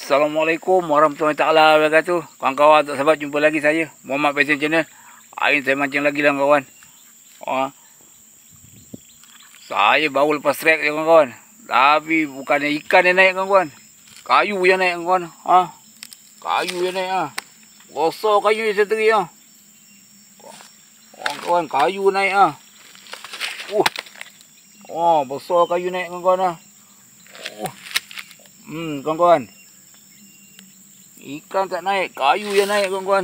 Assalamualaikum warahmatullahi taala wabarakatuh. Kawan-kawan, sahabat, jumpa lagi saya Muhammad Faizal Channel. Hari ni saya mancing lagi lah kawan. Saya baru lepas trek je kawan-kawan. Tapi bukannya ikan yang naik kawan-kawan. Kayu yang naik kawan. Kayu yang naik Besar kayu yang saya teri kawan-kawan, kayu naik besar kayu naik kawan-kawan kawan-kawan. Ikan tak naik, kayu yang naik kawan-kawan.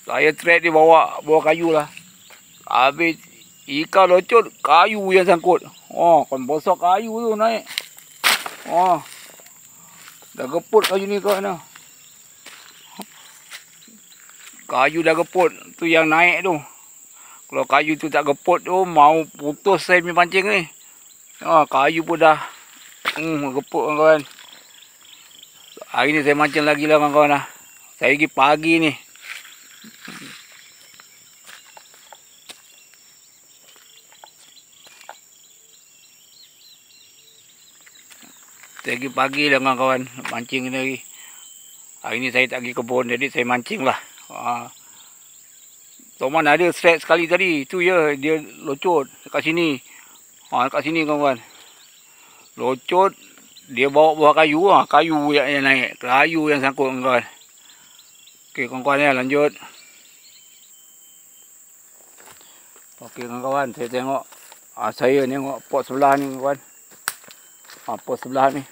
Saya trek di bawah kayu lah. Habis ikan locot, kayu yang sangkut. Kan besar kayu tu naik. Dah geput kayu ni kawan. Kayu dah geput, tu yang naik tu. Kalau kayu tu tak geput tu, mau putus saya punya pancing ni. Kayu pun dah geput kawan-kawan. Hari ni saya mancing lagi lah kawan-kawan. Saya pergi pagi ni. Saya pergi pagi lah kawan-kawan, mancing ni lagi. Hari ni saya tak pergi kebun, jadi saya mancing lah. Toman ada strike sekali tadi, tu je dia locot dekat sini. Dekat sini kawan-kawan. Locot, dia bawa buah kayu kayu yang naik, kayu yang sangkut kawan-kawan. Okey kawan-kawan ya, lanjut. Okey kawan-kawan, saya tengok saya tengok pot sebelah ni kawan. Pot sebelah ni.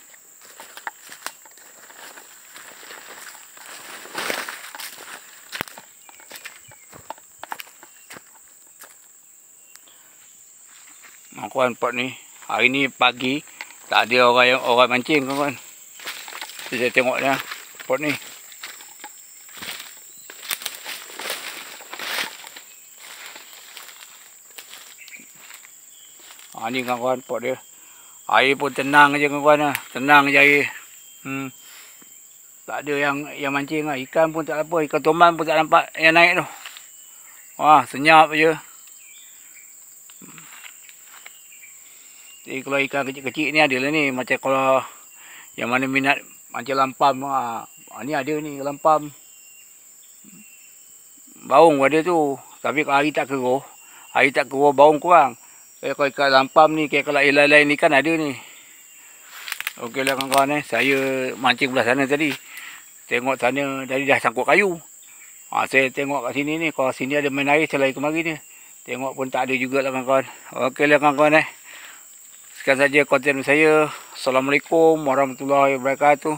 Kawan, pot ni hari ni pagi tak ada orang mancing kawan. Saya tengok dia pot ni. Ni kawan-kawan pot dia. Air pun tenang je kawan-kawan. Tenang je air. Tak ada yang mancing Ikan pun tak apa. Ikan toman pun tak nampak yang naik tu. Senyap je. Jadi kalau ikan kecil-kecil ni ada lah ni. Macam kalau yang mana minat macam lampam. Ni ada ni lampam. Baung ada tu. Tapi kalau hari tak keruh baung kurang. Kalau ikan lampam ni, kalau lain-lain ikan ada ni. Okey lah kawan-kawan saya mancing belah sana tadi. Tengok sana tadi dah sangkut kayu. Saya tengok kat sini ni. Kalau sini ada main air, saya lari kemari ni. Tengok pun tak ada jugalah kawan-kawan. Okey lah kawan-kawan Sekian saja konten saya. Assalamualaikum warahmatullahi wabarakatuh.